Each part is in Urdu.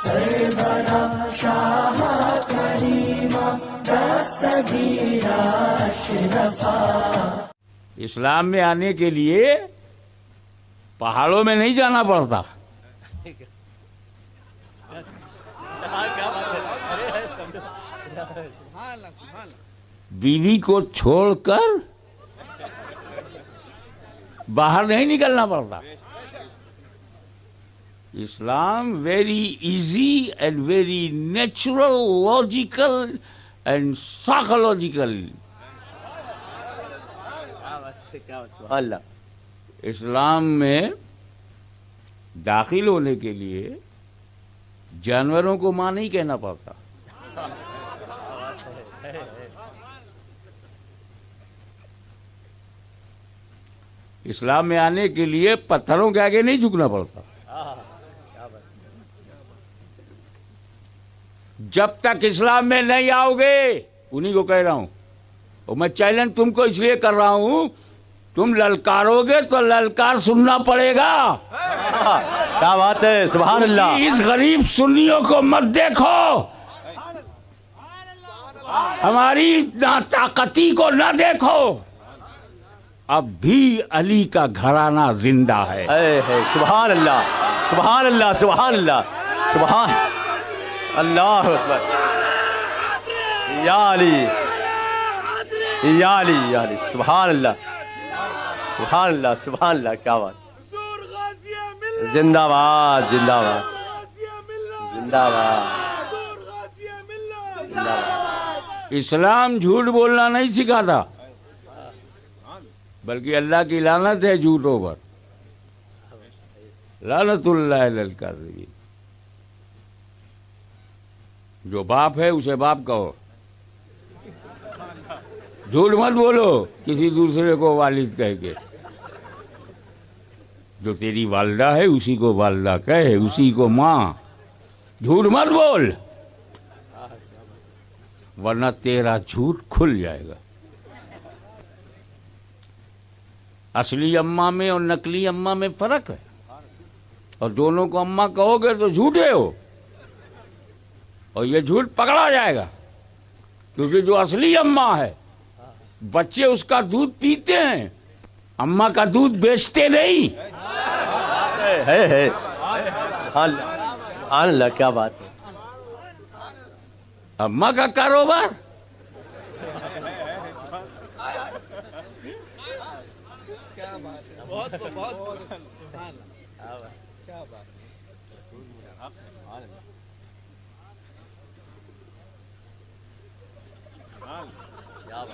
سرورا شاہ کریما دستگیرا اشرفا. اسلام میں آنے کے لیے پہاڑوں میں نہیں جانا پڑتا. بیوی کو چھوڑ کر باہر نہیں نکلنا پڑتا. Islam very easy and very natural, logical and psychological. Islam میں داخل ہونے کے لیے جانوروں کو ماں نہیں کہنا پڑتا. اسلام میں آنے کے لیے پتھروں کے آگے نہیں جھکنا پڑتا. جب تک اسلام میں نہیں آؤ گے, انہی کو کہہ رہا ہوں, اور میں چیلنج تم کو اس لیے کر رہا ہوں, تم للکارو گے تو للکار سننا پڑے گا. کیا بات ہے, سبحان اللہ. اس غریب سنیوں کو مت دیکھو, ہماری ناطاقتی کو نہ دیکھو. اب بھی علی کا گھرانہ زندہ ہے. سبحان اللہ, سبحان اللہ, سبحان اللہ, سبحان اللہ اکبر. یا علی, یا علی, یا علی, سبحان اللہ, سبحان اللہ, سبحان اللہ. کیا بات, زندہ باد, زندہ باد, زندہ باد, زندہ باد. اسلام جھوٹ بولنا نہیں سکھاتا, بلکہ اللہ کی لعنت ہے جھوٹوں پر. لعنت اللہ علی الکاذبین. جو باپ ہے اسے باپ کہو, جھوٹ مت بولو کسی دوسرے کو والد کہہ کے. جو تیری والدہ ہے اسی کو والدہ کہے, اسی کو ماں. جھوٹ مت بول, ورنہ تیرا جھوٹ کھل جائے گا. اصلی اماں میں اور نقلی اماں میں فرق ہے, اور دونوں کو اماں کہو گے تو جھوٹے ہو, اور یہ جھوٹ پکڑا جائے گا. کیونکہ جو اصلی اماں ہے بچے اس کا دودھ پیتے ہیں, اماں کا دودھ بیچتے نہیں. اللہ, کیا بات ہے. اماں کا کاروبار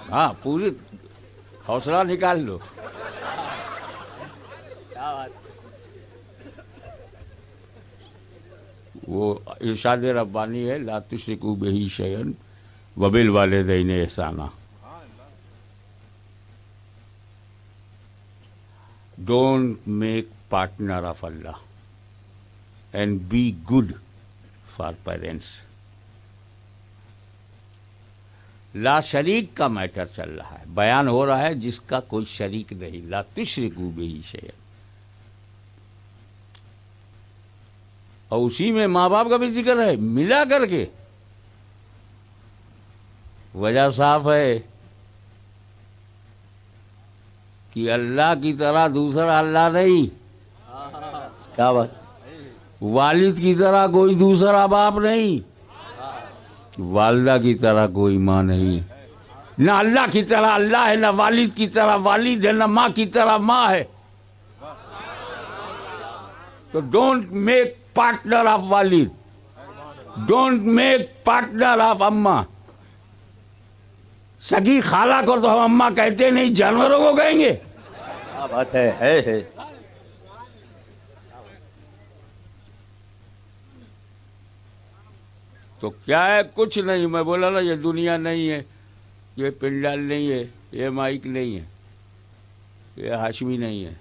ہاں, پوری حوصلہ نکال لو. وہ ارشاد ربانی ہے, لا تشرکوا بہ شیئا وبالوالدین احسانا. Don't make partner of Allah and be good for parents. لا شریک کا میٹر چل رہا ہے, بیان ہو رہا ہے جس کا کوئی شریک نہیں. لا تشرکوا بہ شیئا, اور اسی میں ماں باپ کا بھی ذکر ہے ملا کر کے. وجہ صاف ہے کہ اللہ کی طرح دوسرا اللہ نہیں. کیا بات, والد کی طرح کوئی دوسرا باپ نہیں, والدہ کی طرح کوئی ماں نہیں. نہ اللہ کی طرح اللہ ہے, نہ والد کی طرح والد ہے, نہ ماں کی طرح ماں ہے. تو ڈونٹ میک پارٹنر آف والد, ڈونٹ میک پارٹنر آف اماں. سگی خالہ کو تو ہم اماں کہتے نہیں, جانوروں کو کہیں گے. کیا بات ہے. تو کیا ہے, کچھ نہیں. میں بولا نا یہ دنیا نہیں ہے, یہ پنڈال نہیں ہے, یہ مائک نہیں ہے, یہ ہاشمی نہیں ہے,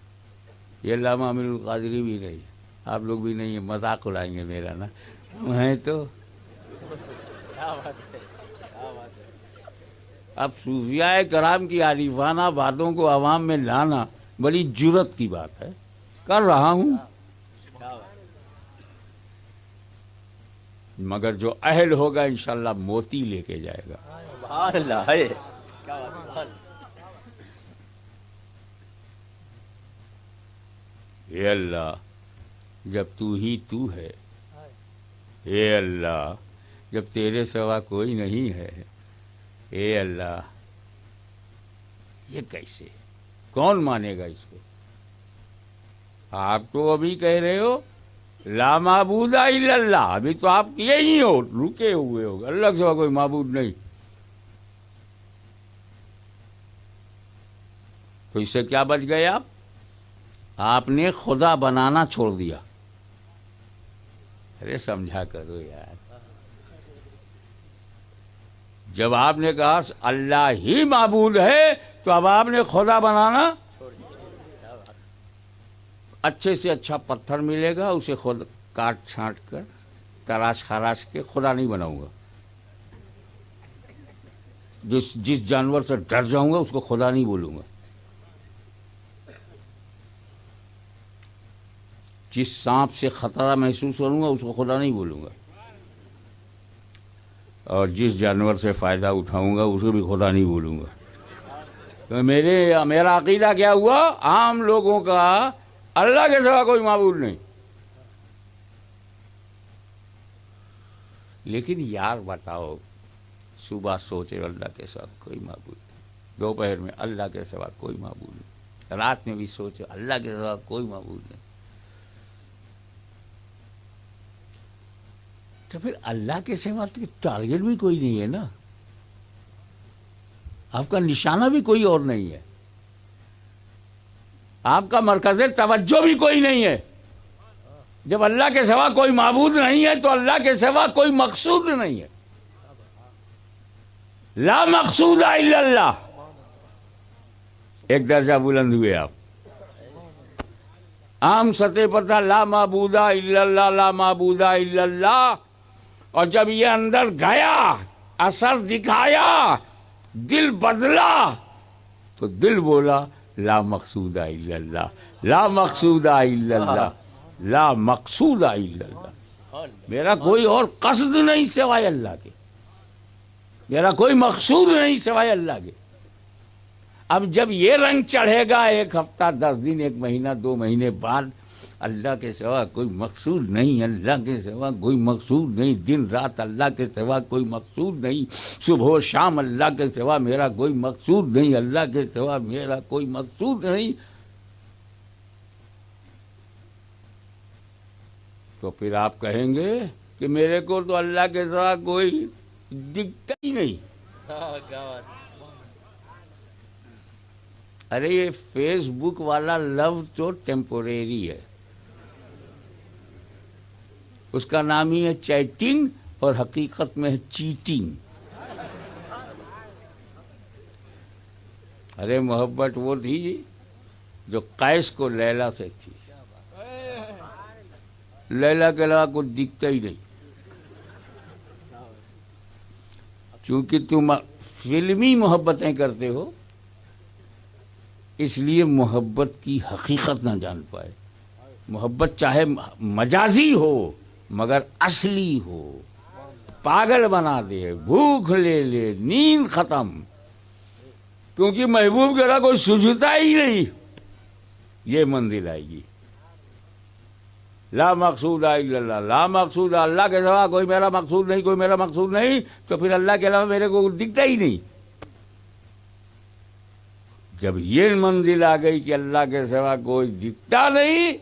یہ علامہ امین القادری بھی نہیں ہے, آپ لوگ بھی نہیں ہیں. مذاق اڑائیں گے میرا نا, میں تو اب صوفیاء کرام کی عارفانہ باتوں کو عوام میں لانا بڑی جرت کی بات ہے. کر رہا ہوں. مگر جو اہل ہوگا انشاءاللہ موتی لے کے جائے گا. سبحان اللہ ہے. کیا بات سبحان اللہ. اے اللہ جب تو ہی تو ہے، اے اللہ جب تیرے سوا کوئی نہیں ہے، اے اللہ یہ کیسے، کون مانے گا اس کو؟ آپ تو ابھی کہہ رہے ہو لا معبود الا اللہ، ابھی تو آپ کیے ہی ہو، رکے ہوئے ہو، اللہ کے سوا کوئی معبود نہیں. تو اس سے کیا بچ گئے آپ نے خدا بنانا چھوڑ دیا. ارے سمجھا کرو یار، جب آپ نے کہا اللہ ہی معبود ہے تو اب آپ نے خدا بنانا. اچھے سے اچھا پتھر ملے گا اسے خود کاٹ چھانٹ کر تراش خراش کے خدا نہیں بناؤں گا. جس جانور سے ڈر جاؤں گا اس کو خدا نہیں بولوں گا. جس سانپ سے خطرہ محسوس کروں گا اس کو خدا نہیں بولوں گا. اور جس جانور سے فائدہ اٹھاؤں گا اسے بھی خدا نہیں بولوں گا. تو میرا عقیدہ کیا ہوا؟ عام لوگوں کا اللہ کے سوا کوئی معبود نہیں. لیکن یار بتاؤ، صبح سوچے اللہ کے سوا کوئی معبود نہیں، دوپہر میں اللہ کے سوا کوئی معبود نہیں، رات میں بھی سوچو اللہ کے سوا کوئی معبود نہیں. تو پھر اللہ کے سوا ٹارگیٹ بھی کوئی نہیں ہے نا، آپ کا نشانہ بھی کوئی اور نہیں ہے، آپ کا مرکز توجہ بھی کوئی نہیں ہے. جب اللہ کے سوا کوئی معبود نہیں ہے تو اللہ کے سوا کوئی مقصود نہیں ہے. لا مقصود الا اللہ. ایک درجہ بلند ہوئے آپ. عام سطح پر تھا لا معبود الا اللہ، لا معبود الا اللہ، اور جب یہ اندر گیا، اثر دکھایا، دل بدلا، تو دل بولا لا مقصود الا اللہ، لا مقصود الا اللہ، لا مقصود الا اللہ. میرا کوئی اور قصد نہیں سوائے اللہ کے، میرا کوئی مقصود نہیں سوائے اللہ کے. اب جب یہ رنگ چڑھے گا، ایک ہفتہ 10 دن، 1 مہینہ 2 مہینے بعد، اللہ کے سوا کوئی مقصود نہیں، اللہ کے سوا کوئی مقصود نہیں، دن رات اللہ کے سوا کوئی مقصود نہیں، صبح و شام اللہ کے سوا میرا کوئی مقصود نہیں، اللہ کے سوا میرا کوئی مقصود نہیں، تو پھر آپ کہیں گے کہ میرے کو تو اللہ کے سوا کوئی دکھتا ہی نہیں. ارے یہ فیس بک والا لو تو ٹیمپوریری ہے، اس کا نام ہی ہے چیٹنگ، اور حقیقت میں ہے چیٹنگ. ارے محبت وہ تھی جو قیس کو لیلا سے تھی، لیلا کے علاوہ کچھ دکھتا ہی نہیں. چونکہ تم فلمی محبتیں کرتے ہو اس لیے محبت کی حقیقت نہ جان پائے. محبت چاہے مجازی ہو مگر اصلی ہو، پاگل بنا دے، بھوک لے لے، نیند ختم، کیونکہ محبوب کے رہا کوئی سوجھتا ہی نہیں، یہ منزل آئے گی. لا مقصود الا اللہ، لا مقصود اللہ کے سوا کوئی میرا مقصود نہیں، کوئی میرا مقصود نہیں، تو پھر اللہ کے علاوہ میرے کو دکھتا ہی نہیں. جب یہ منزل آ گئی کہ اللہ کے سوا کوئی دکھتا نہیں،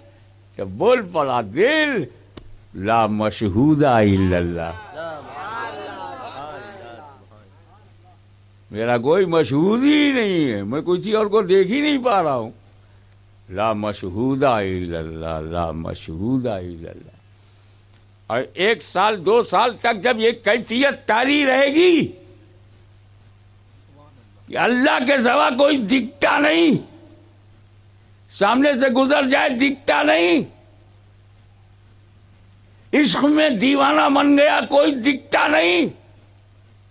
تو بول پڑا دل لا مشہود الا اللہ، میرا کوئی مشہود ہی نہیں ہے، میں کسی اور کو دیکھ ہی نہیں پا رہا ہوں. لا مشہود الا اللہ، لا مشہود الا اللہ. اور 1 سال 2 سال تک جب یہ کیفیت طاری رہے گی کہ اللہ کے سوا کوئی دکھتا نہیں، سامنے سے گزر جائے دکھتا نہیں، عشق میں دیوانہ بن گیا کوئی دکھتا نہیں،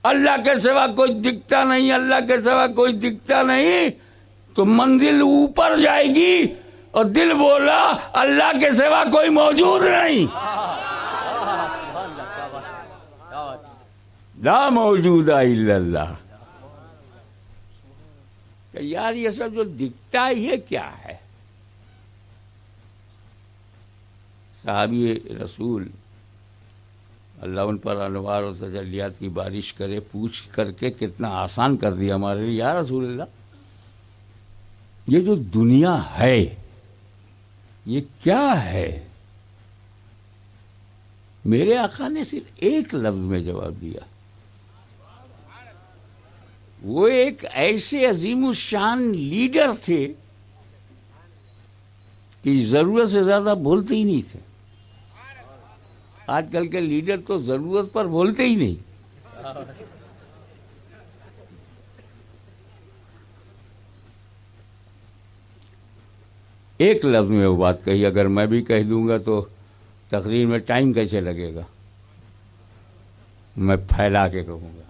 اللہ کے سوا کوئی دکھتا نہیں، اللہ کے سوا کوئی دکھتا نہیں، تو منزل اوپر جائے گی اور دل بولا اللہ کے سوا کوئی موجود نہیں. لا موجود الا اللہ. کہ یار یہ سب جو دکھتا ہے یہ کیا ہے؟ صحابی رسول اللہ ان پر انوار و تجلیات کی بارش کرے، پوچھ کر کے کتنا آسان کر دیا ہمارے لیے. یا رسول اللہ یہ جو دنیا ہے یہ کیا ہے؟ میرے آقا نے صرف ایک لفظ میں جواب دیا. وہ ایک ایسے عظیم الشان لیڈر تھے کہ ضرورت سے زیادہ بولتے ہی نہیں تھے. آج کل کے لیڈر تو ضرورت پر بولتے ہی نہیں. ایک لفظ میں وہ بات کہی. اگر میں بھی کہہ دوں گا تو تقریر میں ٹائم کیسے لگے گا؟ میں پھیلا کے کہوں گا.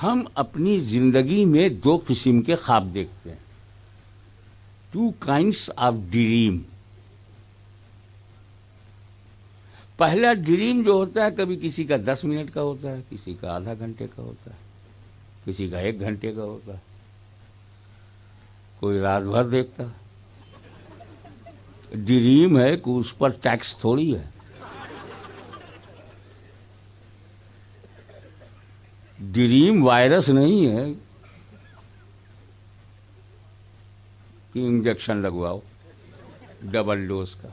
ہم اپنی زندگی میں دو قسم کے خواب دیکھتے ہیں. Two kinds of dream. پہلا ڈریم جو ہوتا ہے کبھی کسی کا 10 منٹ کا ہوتا ہے، کسی کا آدھا گھنٹے کا ہوتا ہے، کسی کا 1 گھنٹے کا ہوتا ہے، کوئی رات بھر دیکھتا ہے. ڈریم ہے کہ اس پر ٹیکس تھوڑی ہے. ڈریم وائرس نہیں ہے کہ انجیکشن لگواؤ ڈبل ڈوز کا.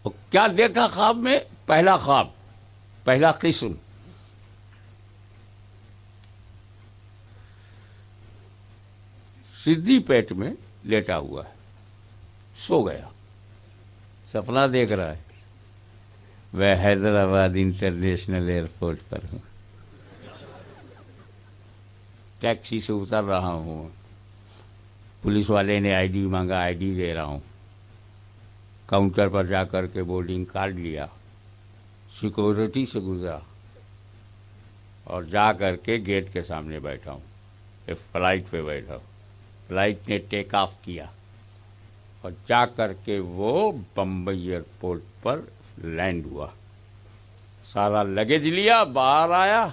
اور کیا دیکھا خواب میں؟ پہلا خواب، پہلا قسم، سدھی پیٹ میں لیٹا ہوا ہے، سو گیا، سپنا دیکھ رہا ہے میں حیدرآباد انٹرنیشنل ایئرپورٹ پر ہوں، ٹیکسی سے اتر رہا ہوں، پولیس والے نے آئی ڈی مانگا، آئی ڈی دے رہا ہوں، کاؤنٹر پر جا کر کے بورڈنگ کارڈ لیا، سیکورٹی سے گزرا اور جا کر کے گیٹ کے سامنے بیٹھا ہوں. ایک فلائٹ پہ بیٹھا ہوں. فلائٹ نے ٹیک آف کیا اور جا کر کے وہ بمبئی ایئرپورٹ پر لینڈ ہوا. سارا لگیج لیا، باہر آیا،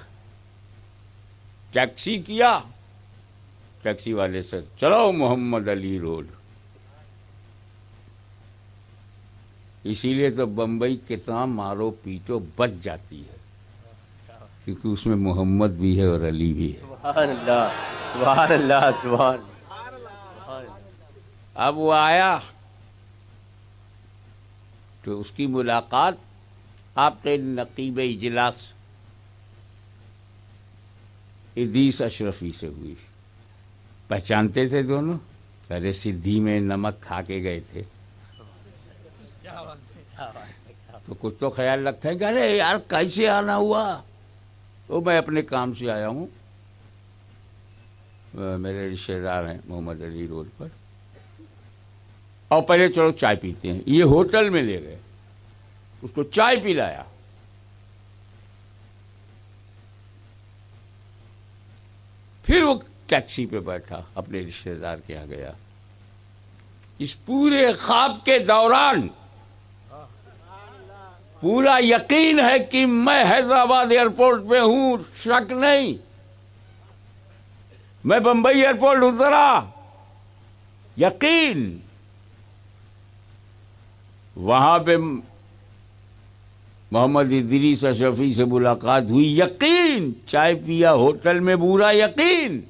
ٹیکسی کیا، ٹیکسی والے سے چلو محمد علی روڈ. اسی لیے تو بمبئی کتنا مارو پیٹو بچ جاتی ہے، کیونکہ اس میں محمد بھی ہے اور علی بھی ہے. سبحان اللہ، سبحان اللہ، سبحان. اب وہ آیا تو اس کی ملاقات آپ کے نقیب اجلاس ادریس اشرفی سے ہوئی. پہچانتے تھے دونوں؟ ارے سدھی میں نمک کھا کے گئے تھے تو کچھ تو خیال رکھیں کہ ارے یار کیسے آنا ہوا؟ تو میں اپنے کام سے آیا ہوں، میرے رشتے دار ہیں محمد علی روڈ پر، اور پہلے چلو چائے پیتے ہیں. یہ ہوٹل میں لے گئے، اس کو چائے پلایا. پھر وہ ٹیکسی پہ بیٹھا، اپنے رشتے دار کے یہاں گیا. اس پورے خواب کے دوران پورا یقین ہے کہ میں حیدرآباد ایئرپورٹ پہ ہوں، شک نہیں. میں بمبئی ایئرپورٹ اترا، یقین. وہاں پہ محمد ادریس اشرفی سے ملاقات ہوئی، یقین. چائے پیا ہوٹل میں، پورا یقین.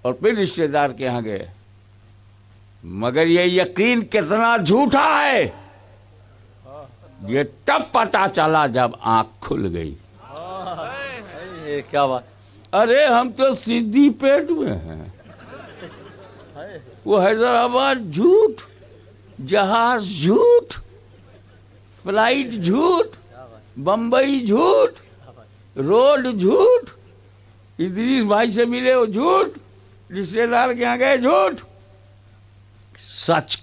اور پھر رشتے دار کے یہاں گئے. مگر یہ یقین کتنا جھوٹا ہے یہ تب پتا چلا جب آنکھ کھل گئی. کیا بات. ارے ہم تو سدھی پیٹ میں ہیں، وہ حیدرآباد جھوٹ، جہاز جھوٹ، فلائٹ جھوٹ، بمبئی جھوٹ، روڈ جھوٹ، ادریس بھائی سے ملے وہ جھوٹ، رشتے دار کے یہاں گئے جھوٹ. سچ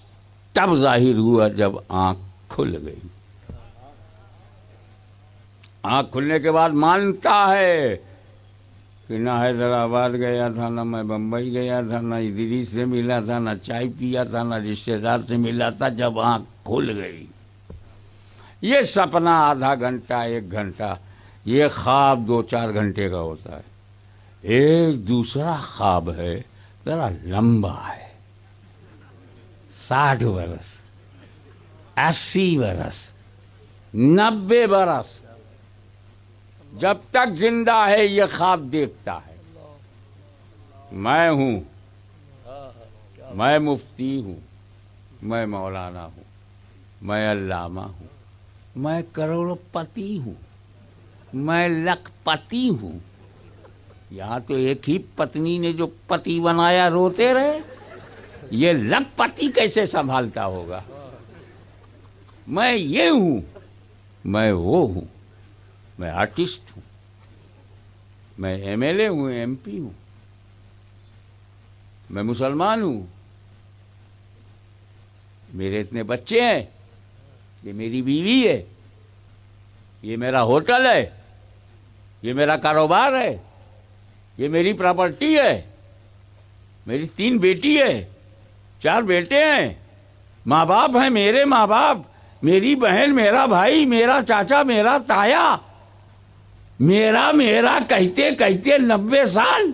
تب ظاہر ہوا جب آنکھ کھل گئی. آنکھ کھلنے کے بعد مانتا ہے کہ نہ حیدرآباد گیا تھا، نہ میں بمبئی گیا تھا، نہ ادریس سے ملا تھا، نہ چائے پیا تھا، نہ رشتے دار سے ملا تھا. جب آنکھ کھل گئی، یہ سپنا آدھا گھنٹہ 1 گھنٹہ، یہ خواب 2-4 گھنٹے کا ہوتا ہے. ایک دوسرا خواب ہے ذرا لمبا ہے، 60 برس، 80 برس، 90 برس، جب تک زندہ ہے یہ خواب دیکھتا ہے. میں ہوں، میں مفتی ہوں، میں مولانا ہوں، میں علامہ ہوں، میں کروڑ پتی ہوں، میں لکھ پتی ہوں. یہاں تو ایک ہی پتنی نے جو پتی بنایا روتے رہے، یہ لکھ پتی کیسے سنبھالتا ہوگا. میں یہ ہوں، میں وہ ہوں، میں آرٹسٹ ہوں، میں ایم ایل اے ہوں، ایم پی ہوں، میں مسلمان ہوں، میرے اتنے بچے ہیں، یہ میری بیوی ہے، یہ میرا ہوٹل ہے، یہ میرا کاروبار ہے، یہ میری پراپرٹی ہے، میری 3 بیٹی ہے، 4 بیٹے ہیں، ماں باپ ہیں، میرے ماں باپ، میری بہن، میرا بھائی، میرا چاچا، میرا تایا، میرا کہتے کہتے 90 سال.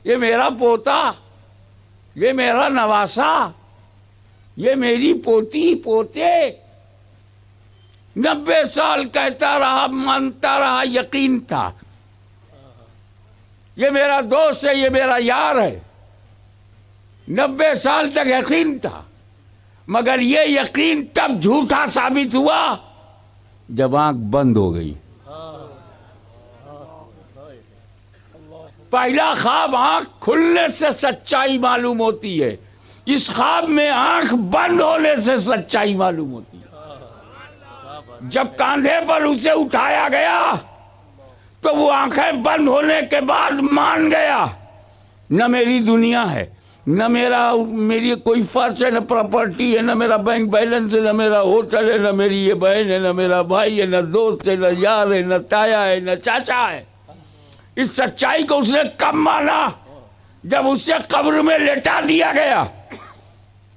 یہ میرا پوتا، یہ میرا نواسا، یہ میری پوتی پوتے. 90 سال کہتا رہا، مانتا رہا، یقین تھا. یہ میرا دوست ہے، یہ میرا یار ہے. 90 سال تک یقین تھا، مگر یہ یقین تب جھوٹا ثابت ہوا جب آنکھ بند ہو گئی. پہلا خواب آنکھ کھلنے سے سچائی معلوم ہوتی ہے، اس خواب میں آنکھ بند ہونے سے سچائی معلوم ہوتی ہے. جب کاندھے پر اسے اٹھایا گیا تو وہ آنکھیں بند ہونے کے بعد مان گیا، نہ میری دنیا ہے، نہ میری کوئی فرض ہے، نہ پراپرٹی ہے، نہ میرا بینک بیلنس ہے، نہ میرا ہوٹل ہے، نہ میری یہ بہن ہے، نہ میرا بھائی ہے، نہ دوست ہے، نہ یار ہے، نہ تایا ہے، نہ چاچا ہے. اس سچائی کو اس نے کب مانا؟ جب اسے قبر میں لٹا دیا گیا.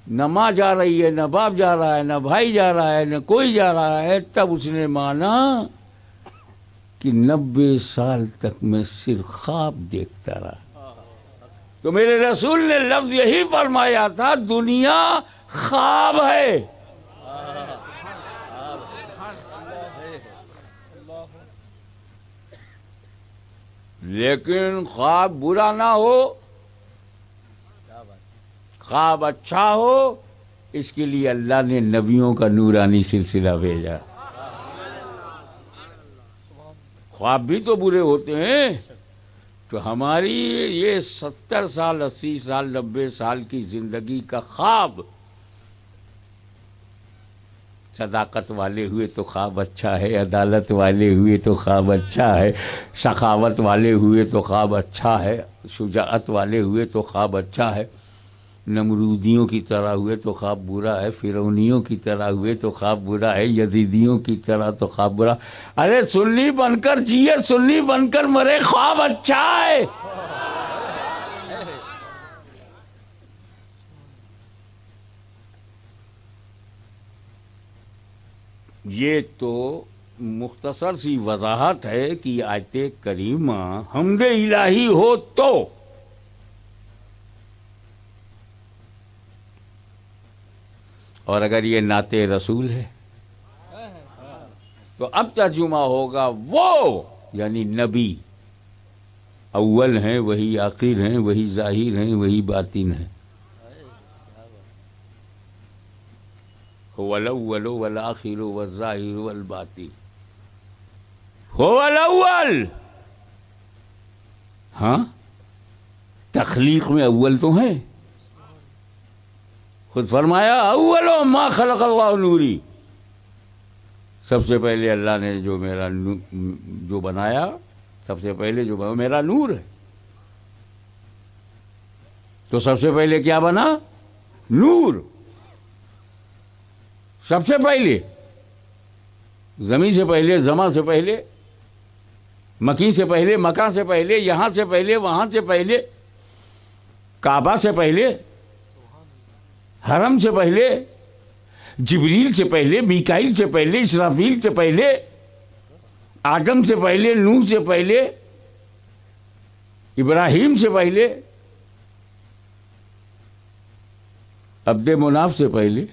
نہ ماں جا رہی ہے، نہ باپ جا رہا ہے، نہ بھائی جا رہا ہے، نہ کوئی جا رہا ہے. تب اس نے مانا کہ 90 سال تک میں صرف خواب دیکھتا رہا. تو میرے رسول نے لفظ یہی فرمایا تھا، دنیا خواب ہے. لیکن خواب برا نہ ہو، خواب اچھا ہو، اس کے لیے اللہ نے نبیوں کا نورانی سلسلہ بھیجا. خواب بھی تو برے ہوتے ہیں. تو ہماری یہ 70 سال، 80 سال، 90 سال کی زندگی کا خواب، صداقت والے ہوئے تو خواب اچھا ہے، عدالت والے ہوئے تو خواب اچھا ہے، سخاوت والے ہوئے تو خواب اچھا ہے، شجاعت والے ہوئے تو خواب اچھا ہے، نمرودیوں کی طرح ہوئے تو خواب برا ہے، فرعونیوں کی طرح ہوئے تو خواب برا ہے، یزیدیوں کی طرح تو خواب برا. ارے سنی بن کر جیے، سنی بن کر مرے، خواب اچھا ہے. یہ تو مختصر سی وضاحت ہے کہ آیت کریمہ حمد الہی ہو تو، اور اگر یہ نعت رسول ہے تو اب ترجمہ ہوگا وہ، یعنی نبی اول ہیں، وہی آخر ہیں، وہی ظاہر ہیں، وہی باطن ہیں. هو الاول والآخر والظاہر والباطن. هو الاول. ہاں، تخلیق میں اول تو ہیں. خود فرمایا اول ما خلق اللہ نوری، سب سے پہلے اللہ نے جو بنایا، سب سے پہلے جو بنا میرا نور ہے. تو سب سے پہلے کیا بنا؟ نور. سب سے پہلے، زمین سے پہلے، زماں سے پہلے مکین سے پہلے، مکہ سے پہلے، یہاں سے پہلے، وہاں سے پہلے، کعبہ سے پہلے، حرم سے پہلے، جبریل سے پہلے، میکائیل سے پہلے، اسرافیل سے پہلے، آدم سے پہلے، نوح سے پہلے، ابراہیم سے پہلے، عبد مناف سے پہلے،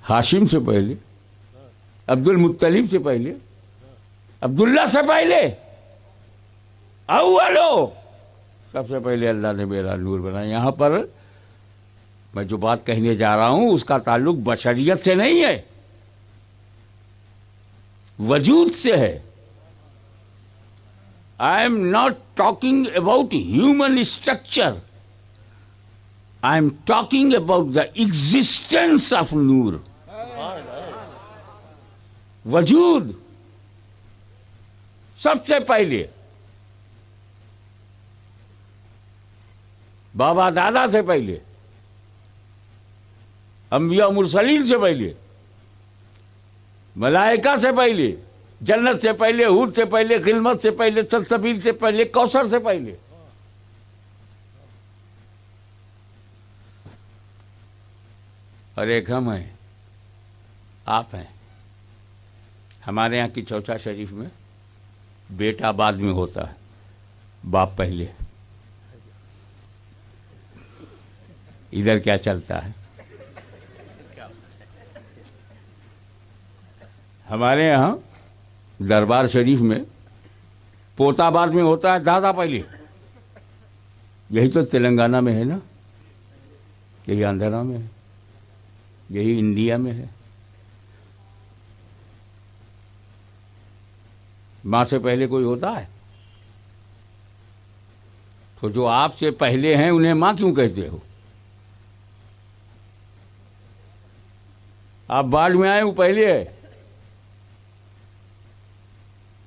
ہاشم سے پہلے، عبد المطلب سے پہلے، عبداللہ سے پہلے، اولو سب سے پہلے اللہ نے میرا نور بنایا. یہاں پر میں جو بات کہنے جا رہا ہوں اس کا تعلق بشریت سے نہیں ہے، وجود سے ہے. I am not talking about human structure. I am talking about the existence of نور. وجود سب سے پہلے بابا دادا سے پہلے، انبیاء مرسلین سے پہلے، ملائکہ سے پہلے، جنت سے پہلے، حور سے پہلے، خلمت سے پہلے، سلسبیل سے پہلے، کوثر سے پہلے. اور ایک ہم ہیں، آپ ہیں. ہمارے یہاں کی چوچا شریف میں بیٹا بعد میں ہوتا ہے، باپ پہلے. ادھر کیا چلتا ہے؟ ہمارے یہاں دربار شریف میں پوتا بعد میں ہوتا ہے، دادا پہلے. یہی تو تلنگانہ میں ہے نا، یہی آندھرا میں ہے، یہی انڈیا میں ہے. ماں سے پہلے کوئی ہوتا ہے؟ تو جو آپ سے پہلے ہیں انہیں ماں کیوں کہتے ہو؟ آپ بعد میں آئے وہ پہلے ہے.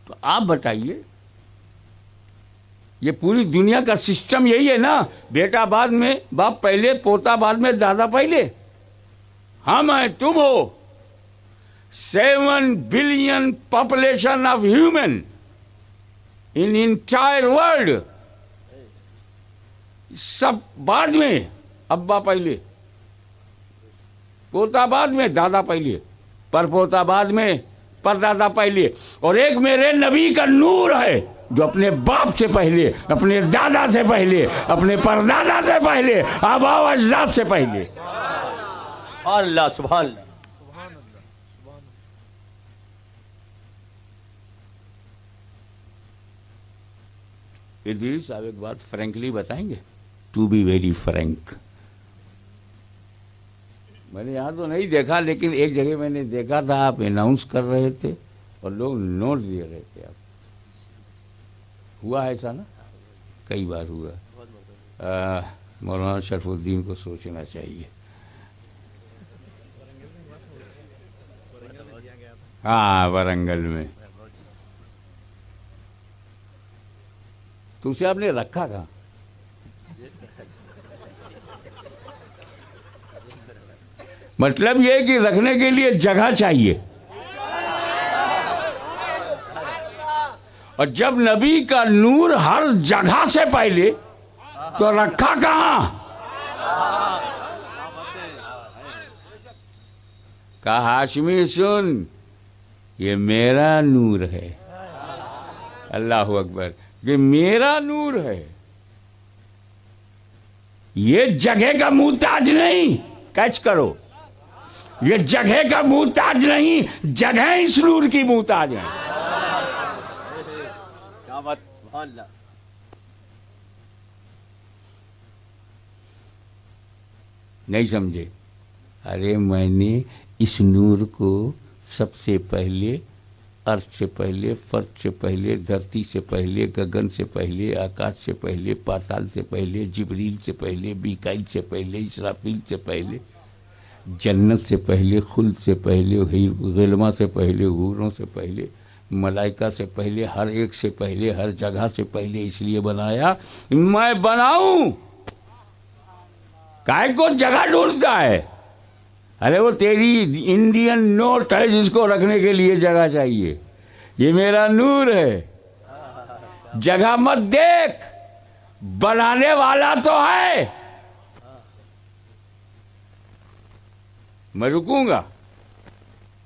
تو آپ بتائیے، یہ پوری دنیا کا سسٹم یہی ہے نا، بیٹا بعد میں، باپ پہلے، پوتا بعد میں، دادا پہلے. ہم ہیں، تم ہو. 7 billion population of human in entire world. سب بعد میں، ابا پہلے، پوتا بعد میں، دادا پہلے، پر پوتا بعد میں، پر دادا پہلے. اور ایک میرے نبی کا نور ہے جو اپنے باپ سے پہلے، اپنے دادا سے پہلے، اپنے پردادا سے پہلے، آبا و اجداد سے پہلے. اللہ سبحان اللہ. ادریس صاحب ایک بات فرینکلی بتائیں گے؟ To be very frank. میں نے یہاں تو نہیں دیکھا، لیکن ایک جگہ میں نے دیکھا تھا، آپ اناؤنس کر رہے تھے اور لوگ نوٹ دے رہے تھے. آپ ہوا ہے ایسا نا؟ کئی بار ہوا. مولانا شرف الدین کو سوچنا چاہیے. ہاں، ورنگل میں. تو اسے آپ نے رکھا کہاں؟ مطلب یہ کہ رکھنے کے لیے جگہ چاہیے. اور جب نبی کا نور ہر جگہ سے پہلے، تو رکھا کہاں؟ کہا ہاشمی سن، یہ میرا نور ہے. اللہ اکبر. یہ میرا نور ہے، یہ جگہ کا محتاج نہیں. کیچ کرو، یہ جگہ کا محتاج نہیں، جگہ اس نور کی محتاج ہے. نہیں سمجھے؟ ارے میں نے اس نور کو سب سے پہلے، عرش سے پہلے، فرش سے پہلے، دھرتی سے پہلے، گگن سے پہلے، آکاش سے پہلے، پاتال سے پہلے، جبریل سے پہلے، میکائیل سے پہلے، اسرافیل سے پہلے، جنت سے پہلے، خلد سے پہلے، غلمہ سے پہلے، حوروں سے پہلے، ملائکہ سے پہلے، ہر ایک سے پہلے، ہر جگہ سے پہلے اس لیے بنایا میں بناؤں. کائے کو جگہ ڈھونڈتا ہے؟ ارے وہ تیری انڈین نوٹ ہے جس کو رکھنے کے لیے جگہ چاہیے. یہ میرا نور ہے. جگہ مت دیکھ, بنانے والا تو ہے. میں رکوں گا,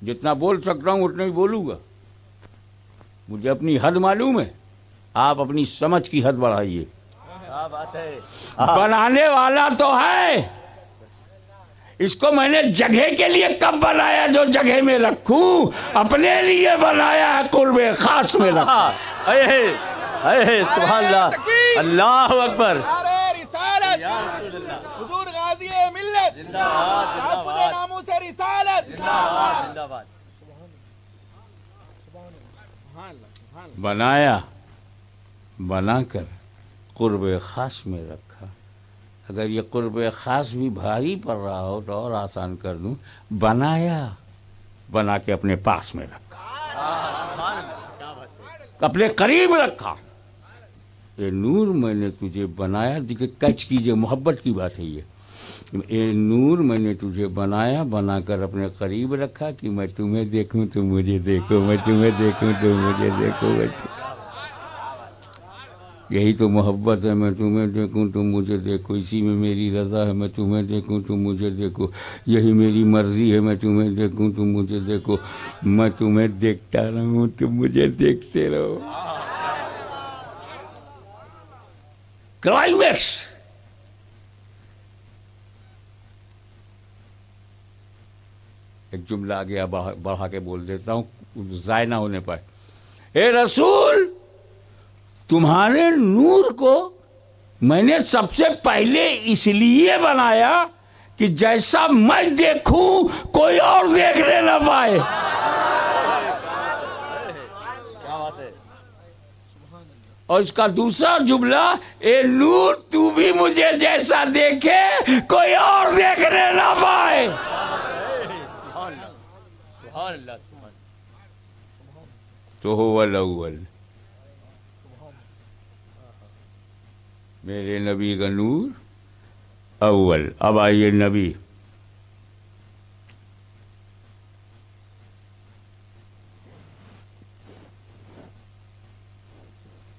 جتنا بول سکتا ہوں اتنا ہی بولوں گا. مجھے اپنی حد معلوم ہے, آپ اپنی سمجھ کی حد بڑھائیے. کیا بات ہے. بنانے والا تو ہے. اس کو میں نے جگہ کے لیے کب بنایا جو جگہ میں رکھوں, اپنے لیے بنایا ہے قرب خاص میں رکھا. سبحان اللہ, اللہ اکبر. حضور غازی ملت تحفظ ناموس رسالت. بنایا, بنا کر قرب خاص میں رکھا. اگر یہ قرب خاص بھی بھاری پڑ رہا ہو تو اور آسان کر دوں, بنایا, بنا کے اپنے پاس میں رکھا, اپنے قریب رکھا. اے نور میں نے تجھے بنایا, دیکھیں کچ کیجئے, محبت کی بات ہے یہ. اے نور میں نے تجھے بنایا, بنا کر اپنے قریب رکھا کہ میں تمہیں دیکھوں تو مجھے دیکھو, میں تمہیں دیکھوں تو مجھے دیکھو. یہی تو محبت ہے, میں تمہیں دیکھوں تو مجھے دیکھو. اسی میں میری رضا ہے, میں تمہیں دیکھوں تو مجھے دیکھو. یہی میری مرضی ہے, میں تمہیں دیکھوں تو مجھے دیکھو. میں تمہیں دیکھتا رہوں تو مجھے دیکھتے رہو. کلائمیکس. ایک جملہ آگے بڑھا کے بول دیتا ہوں ضائع نہ ہونے پائے. اے رسول, تمہارے نور کو میں نے سب سے پہلے اس لیے بنایا کہ جیسا میں دیکھوں کوئی اور دیکھنے نہ پائے. اور اس کا دوسرا جملہ, اے نور تو بھی مجھے جیسا دیکھے کوئی اور دیکھنے نہ پائے. تو هو الاول, میرے نبی کا نور اول. اب آئیے نبی.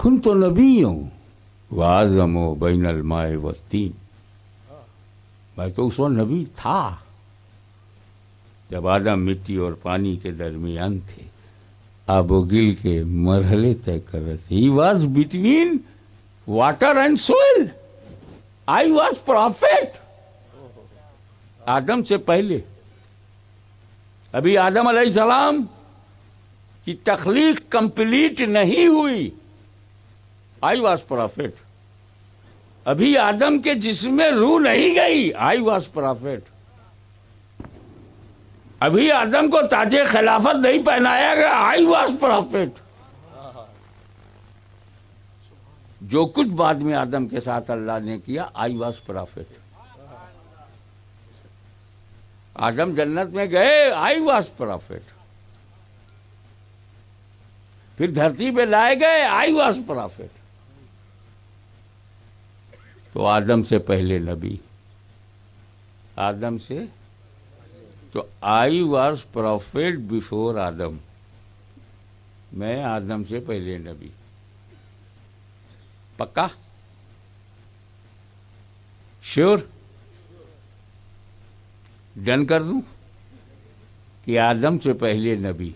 کنت نبیوں وآدم بین الماء والطین. میں تو اس وقت نبی تھا جب آدم مٹی اور پانی کے درمیان تھے, آب و گل کے مرحلے طے کر رہے تھے. He was between water and soil. I was prophet. آدم سے پہلے, ابھی آدم علیہ السلام کی تخلیق کمپلیٹ نہیں ہوئی. I was prophet. ابھی آدم کے جسم میں روح نہیں گئی. I was prophet. ابھی آدم کو تاج خلافت نہیں پہنایا گیا. I was prophet. جو کچھ بعد میں آدم کے ساتھ اللہ نے کیا, I was prophet. آدم جنت میں گئے, I was prophet. پھر دھرتی پہ لائے گئے, I was prophet. تو آدم سے پہلے نبی, آدم سے تو I was prophet before آدم. میں آدم سے پہلے نبی. پکا, شیور, ڈن کر دوں کہ آدم سے پہلے نبی.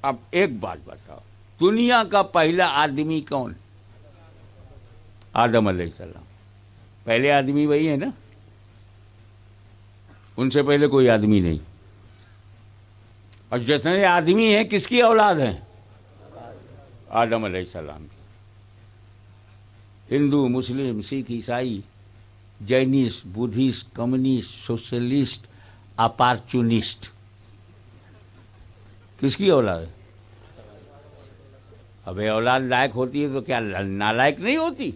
اب ایک بات بتاؤ, دنیا کا پہلا آدمی کون؟ آدم علیہ السلام. پہلے آدمی وہی ہے نا, ان سے پہلے کوئی آدمی نہیں. اور جتنے آدمی ہیں کس کی اولاد ہیں؟ آدم علیہ السلام کی. ہندو, مسلم, سکھ, عیسائی, جینسٹ, بدھسٹ, کمیونسٹ, سوشلسٹ, اپارچونسٹ, کس کی اولاد ہے؟ اب اولاد لائق ہوتی ہے تو کیا نالائق نہیں ہوتی؟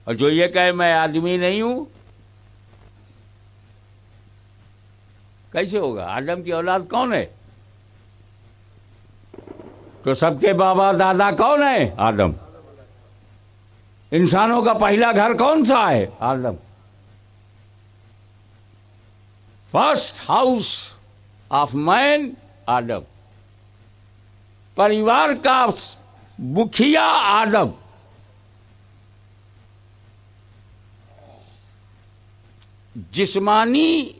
اور جو یہ کہے میں آدمی نہیں ہوں, کیسے ہوگا؟ آدم کی اولاد کون ہے؟ تو سب کے بابا دادا کون ہے؟ آدم. انسانوں کا پہلا گھر کون سا ہے؟ آدم. فرسٹ ہاؤس آف مین آدم. پریوار کا مکھیا آدم. جسمانی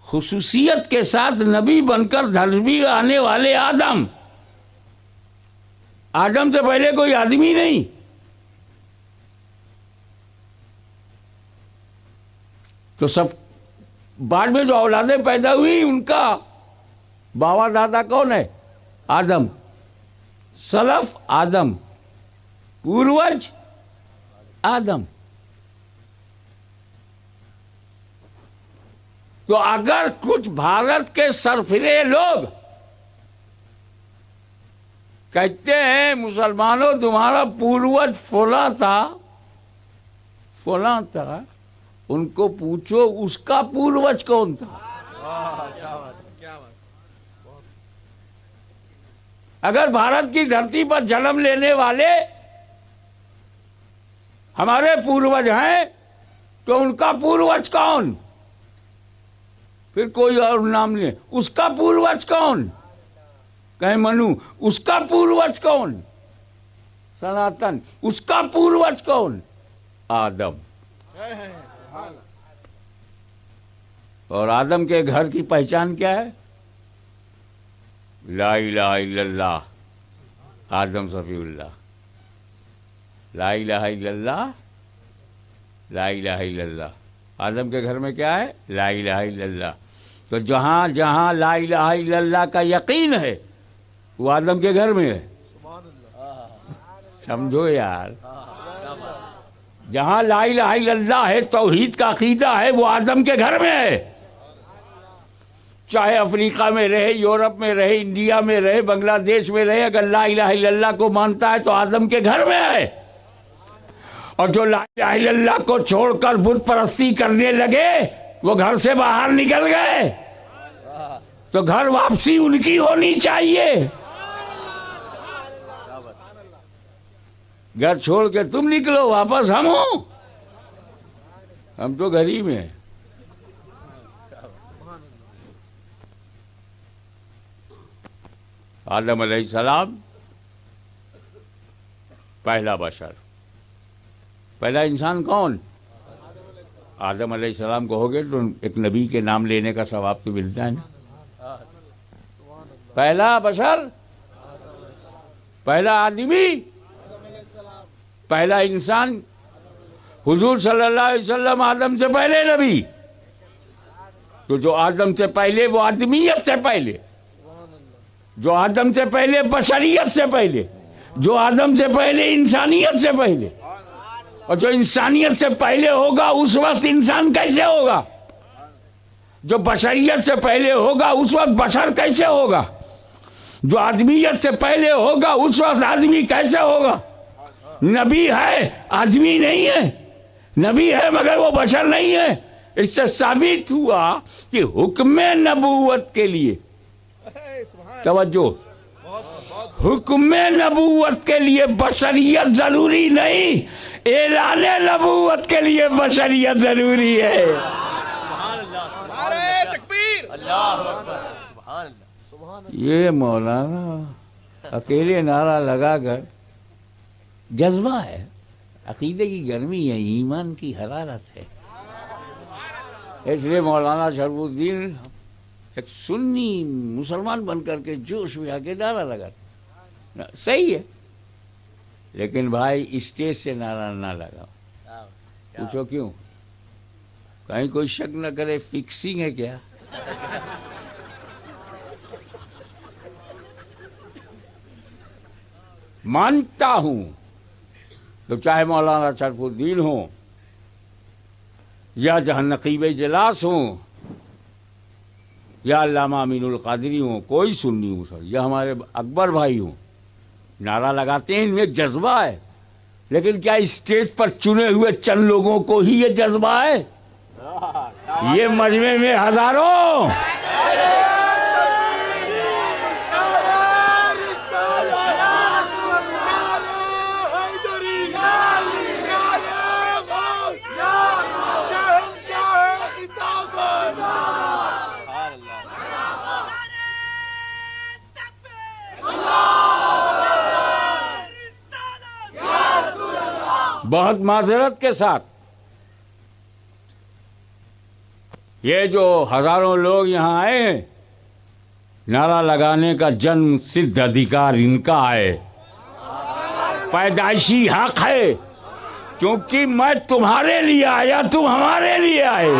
خصوصیت کے ساتھ نبی بن کر دھرتی آنے والے آدم. آدم سے پہلے کوئی آدمی نہیں. تو سب بعد میں جو اولادیں پیدا ہوئی ان کا بابا دادا کون ہے؟ آدم. سلف آدم، پوروج آدم. تو اگر کچھ بھارت کے سرفرے لوگ کہتے ہیں مسلمانوں تمہارا پوروج فلاں تھا، ان کو پوچھو اس کا پوروج کون تھا. اگر بھارت کی دھرتی پر جنم لینے والے ہمارے پوروج ہیں تو ان کا پوروج کون؟ پھر کوئی اور نام نہیں. اس کا پوروج کون؟ کہیں منو. اس کا پوروج کون؟ سناتن. اس کا پوروج کون؟ آدم. اور آدم کے گھر کی پہچان کیا ہے؟ لا الہ الا اللہ آدم صفی اللہ. لا الہ الا اللہ، لا الہ الا اللہ. آدم کے گھر میں کیا ہے؟ لا الہ الا اللہ. تو جہاں جہاں لا الہ الا اللہ کا یقین ہے وہ آدم کے گھر میں ہے. سمجھو یار، جہاں لا الہ الا اللہ ہے، توحید کا عقیدہ ہے، وہ آدم کے گھر میں ہے. چاہے افریقہ میں رہے، یورپ میں رہے، انڈیا میں رہے، بنگلہ دیش میں رہے، اگر لا الہ الا اللہ کو مانتا ہے تو آدم کے گھر میں ہے. اور جو لا الہ الا اللہ کو چھوڑ کر بت پرستی کرنے لگے وہ گھر سے باہر نکل گئے. تو گھر واپسی ان کی ہونی چاہیے. گھر چھوڑ کے تم نکلو واپس ہم ہوں، ہم تو گھر ہی میں ہیں. آدم علیہ السلام پہلا بشر، پہلا انسان کون؟ آدم علیہ السلام کو ہو گئے تو ایک نبی کے نام لینے کا ثواب تو ملتا ہے نا. پہلا بشر، پہلا آدمی، پہلا انسان. حضور صلی اللہ علیہ وسلم آدم سے پہلے نبی. تو جو آدم سے پہلے وہ آدمیت سے پہلے، جو آدم سے پہلے بشریت سے پہلے، جو آدم سے پہلے انسانیت سے پہلے، اور جو انسانیت سے پہلے ہوگا اس وقت انسان کیسے ہوگا؟ جو بشریت سے پہلے ہوگا اس وقت بشر کیسے ہوگا؟ جو آدمیت سے پہلے ہوگا اس وقت آدمی کیسے ہوگا؟ نبی ہے، آدمی نہیں ہے. نبی ہے مگر وہ بشر نہیں ہے. اس سے ثابت ہوا کہ حکم نبوت کے لیے، توجہ، حکم نبوت کے لیے بشریت ضروری نہیں، اعلان نبوت کے لیے بشریت ضروری ہے. نعرہ تکبیر. یہ مولانا اکیلے نعرہ لگا کر جذبہ ہے، عقیدے کی گرمی ہے، ایمان کی حرارت ہے. اس لیے مولانا شرف الدین ایک سنی مسلمان بن کر کے جوش میں آ کے نعرہ لگا. صحیح ہے، لیکن بھائی اسٹیج سے نعرہ نہ لگاؤ. پوچھو کیوں؟ کہیں کوئی شک نہ کرے فکسنگ ہے کیا؟ مانتا ہوں تو چاہے مولانا شرف الدین ہوں یا جہاں نقیب اجلاس ہوں یا علامہ امین القادری ہوں، کوئی سنی ہوں سر، یا ہمارے اکبر بھائی ہوں، نعرہ لگاتے ہیں، ان میں ایک جذبہ ہے. لیکن کیا اسٹیج پر چنے ہوئے چند لوگوں کو ہی یہ جذبہ ہے؟ یہ مجمع میں ہزاروں بہت معذرت کے ساتھ یہ جو ہزاروں لوگ یہاں آئے ہیں، نعرہ لگانے کا جنم سدھ ادھیکار ان کا ہے، پیدائشی حق ہے، کیونکہ میں تمہارے لیے آیا، تم ہمارے لیے آئے۔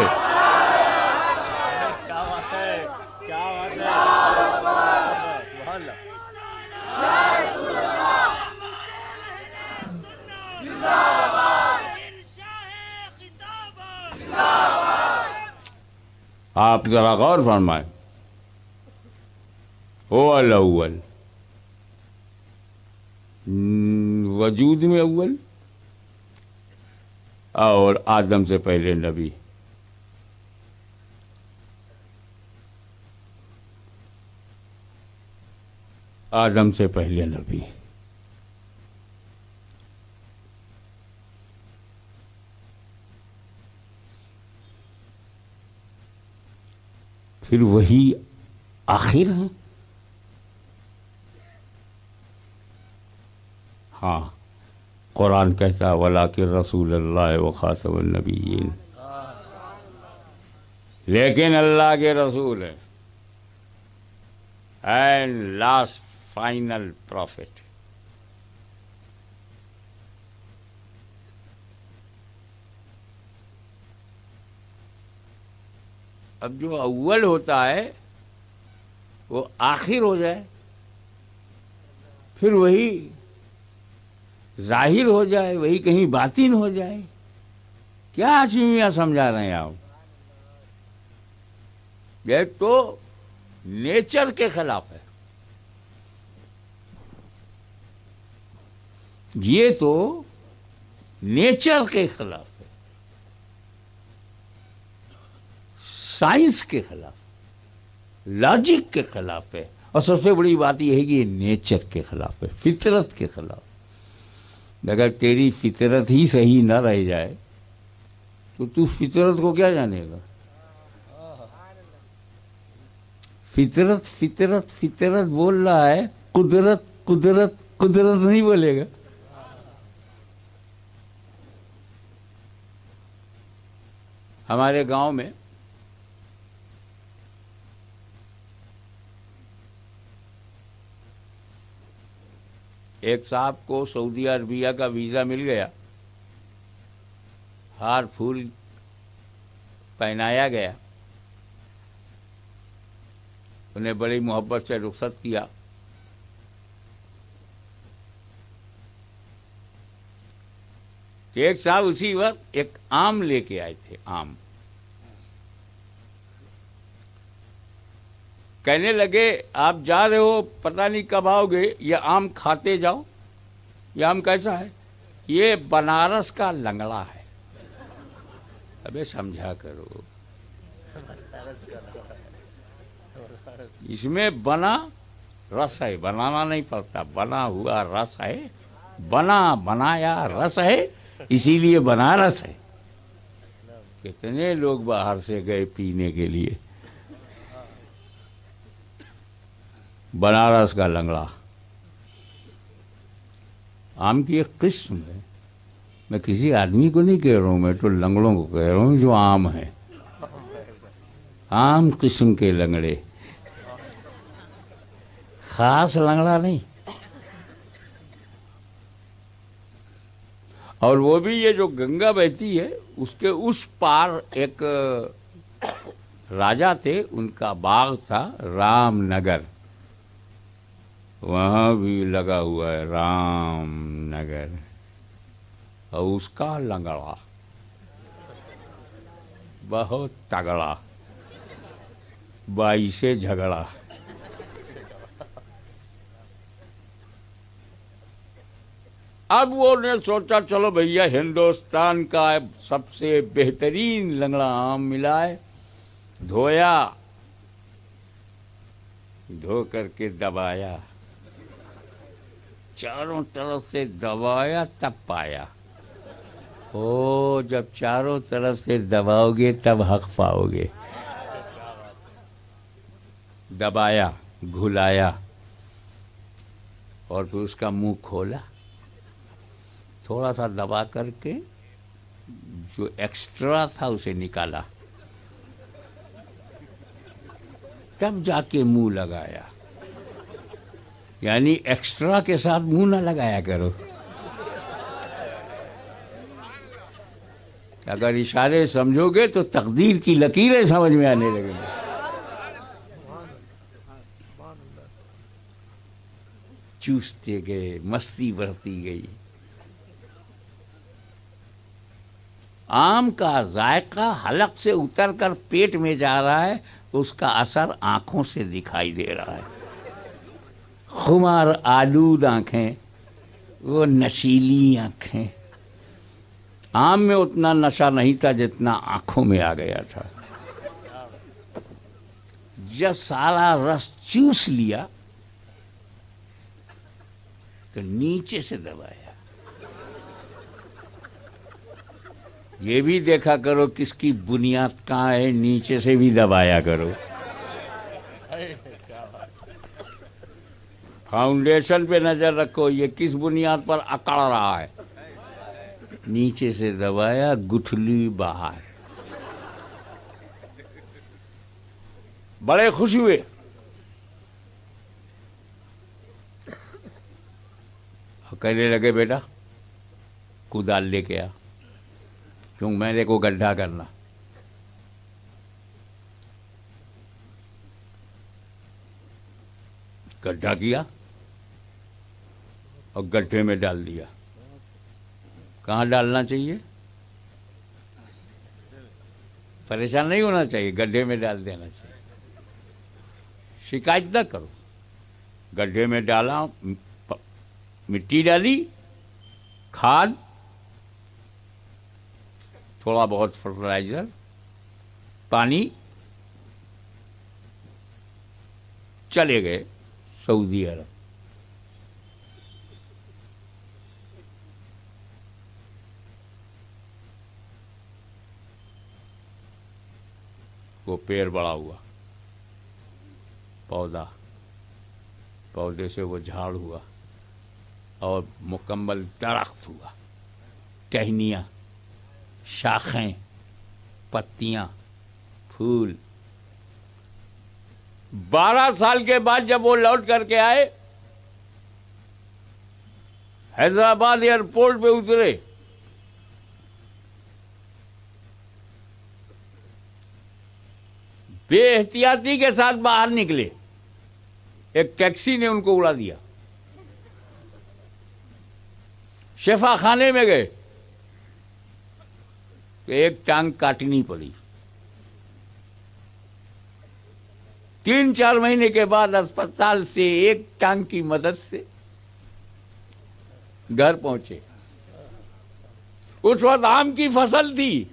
آپ ذرا غور فرمائیں، هو الاول، وجود میں اول، اور آدم سے پہلے نبی۔ آدم سے پہلے نبی۔ پھر وہی آخر ہے۔ ہاں، قرآن کہتا وَلَٰكِن رسول اللہ وخاتم النبیین، لیکن اللہ کے رسول ہیں اینڈ لاسٹ فائنل پروفٹ۔ اب جو اول ہوتا ہے وہ آخر ہو جائے، پھر وہی ظاہر ہو جائے، وہی کہیں باطن ہو جائے، کیا میاں سمجھا رہے ہیں آپ؟ یہ تو نیچر کے خلاف ہے، یہ تو نیچر کے خلاف ہے، سائنس کے خلاف، لاجک کے خلاف ہے، اور سب سے بڑی بات یہ ہے کہ یہ نیچر کے خلاف ہے، فطرت کے خلاف۔ اگر تیری فطرت ہی صحیح نہ رہ جائے تو فطرت کو کیا جانے گا؟ فطرت فطرت فطرت بول رہا ہے، قدرت قدرت قدرت نہیں بولے گا۔ ہمارے گاؤں میں ایک صاحب کو سعودی عربیہ کا ویزا مل گیا، ہار پھول پہنایا گیا، انہیں بڑی محبت سے رخصت کیا۔ ایک صاحب اسی وقت ایک آم لے کے آئے تھے، آم، کہنے لگے آپ جا رہے ہو، پتہ نہیں کب آؤ گے، یہ آم کھاتے جاؤ۔ یہ آم کیسا ہے؟ یہ بنارس کا لنگڑا ہے۔ ابے سمجھا کرو، اس میں بنا رس ہے، بنانا نہیں پڑتا، بنا ہوا رس ہے، بنایا رس ہے، اسی لیے بنارس ہے۔ کتنے لوگ باہر سے گئے پینے کے لیے، بنارس کا لنگڑا آم کی ایک قسم ہے۔ میں کسی آدمی کو نہیں کہہ رہا ہوں، میں تو لنگڑوں کو کہہ رہا ہوں جو آم ہے، عام قسم کے لنگڑے، خاص لنگڑا نہیں۔ اور وہ بھی یہ جو گنگا بہتی ہے اس کے اس پار ایک راجا تھے، ان کا باغ تھا رام نگر، وہاں بھی لگا ہوا ہے رام نگر، اور اس کا لنگڑا بہت تگڑا، باعث جھگڑا۔ اب وہ نے سوچا چلو بھیا ہندوستان کا سب سے بہترین لنگڑا آم ملا ہے، دھویا، دھو کر کے دبایا، چاروں طرف سے دبایا تب پایا۔ او جب چاروں طرف سے دباؤ گے تب حق پاؤ گے۔ دبایا، گھلایا، اور پھر اس کا منہ کھولا، تھوڑا سا دبا کر کے جو ایکسٹرا تھا اسے نکالا، تب جا کے منہ لگایا. یعنی ایکسٹرا کے ساتھ منہ نہ لگایا کرو. اگر اشارے سمجھو گے تو تقدیر کی لکیریں سمجھ میں آنے لگیں گی. چوستے گئے، مستی بڑھتی گئی. آم کا ذائقہ حلق سے اتر کر پیٹ میں جا رہا ہے، اس کا اثر آنکھوں سے دکھائی دے رہا ہے. خمار آلود آنکھیں، وہ نشیلی آنکھیں. آم میں اتنا نشہ نہیں تھا جتنا آنکھوں میں آ گیا تھا. جب سارا رس چوس لیا تو نیچے سے دبایا. یہ بھی دیکھا کرو کس کی بنیاد کہاں ہے، نیچے سے بھی دبایا کرو. فاؤنڈیشن پہ نظر رکھو، یہ کس بنیاد پر اکڑ رہا ہے. نیچے سے دبایا، گٹھلی باہر. بڑے خوش ہوئے. اور کہنے لگے بیٹا کدال لے کے آ، کیوں میرے کو گڈھا کرنا. گڈھا کیا اور گڈھے میں ڈال دیا. کہاں ڈالنا چاہیے؟ پریشان نہیں ہونا چاہیے، گڈھے میں ڈال دینا چاہیے. شکایت نہ کرو. گڈھے میں ڈالا، مٹی ڈالی، کھاد، تھوڑا بہت فرٹیلائزر، پانی، چلے گئے سعودی عرب. وہ پیڑ بڑا ہوا، پودا، پودے سے وہ جھاڑ ہوا اور مکمل درخت ہوا. ٹہنیاں، شاخیں، پتیاں، پھول. 12 سال کے بعد جب وہ لوٹ کر کے آئے، حیدرآباد ایئرپورٹ پہ اترے، بے احتیاطی کے ساتھ باہر نکلے. ایک ٹیکسی نے ان کو اڑا دیا. شفا خانے میں گئے تو ایک ٹانگ کاٹنی پڑی. 3-4 مہینے کے بعد اسپتال سے ایک ٹانگ کی مدد سے گھر پہنچے. اس وقت آم کی فصل تھی،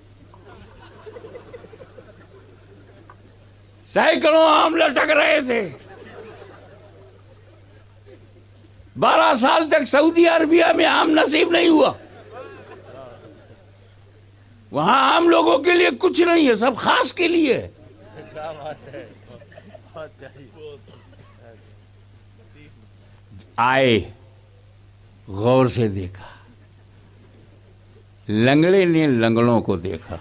سینکڑوں آم لٹک رہے تھے. 12 سال تک سعودی عربیہ میں آم نصیب نہیں ہوا. وہاں عام لوگوں کے لیے کچھ نہیں ہے، سب خاص کے لیے ہے. آئے، غور سے دیکھا، لنگڑے نے لنگڑوں کو دیکھا.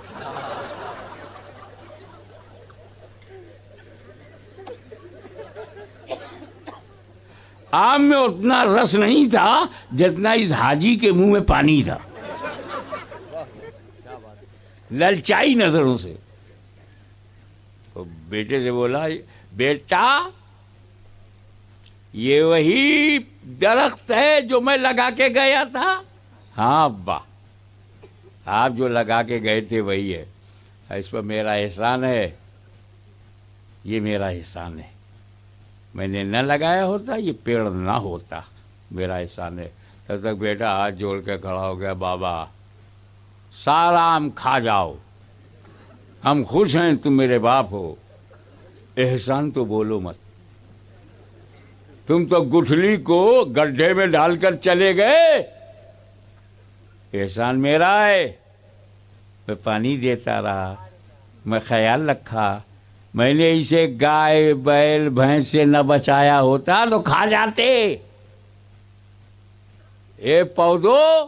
آم میں اتنا رس نہیں تھا جتنا اس حاجی کے منہ میں پانی تھا. للچائی نظروں سے. تو بیٹے سے بولا، بیٹا یہ وہی درخت ہے جو میں لگا کے گیا تھا؟ ہاں ابا، آپ جو لگا کے گئے تھے وہی ہے. اس پر میرا احسان ہے، یہ میرا احسان ہے. میں نے نہ لگایا ہوتا یہ پیڑ نہ ہوتا. میرا احسان ہے. تب تک بیٹا ہاتھ جوڑ کے کھڑا ہو گیا، بابا سارا آم کھا جاؤ، ہم خوش ہیں، تم میرے باپ ہو. احسان تو بولو مت. تم تو گٹھلی کو گڈھے میں ڈال کر چلے گئے. احسان میرا ہے، میں پانی دیتا رہا، میں خیال رکھا. میں نے اسے گائے بیل بھینس سے نہ بچایا ہوتا تو کھا جاتے. اے پودوں،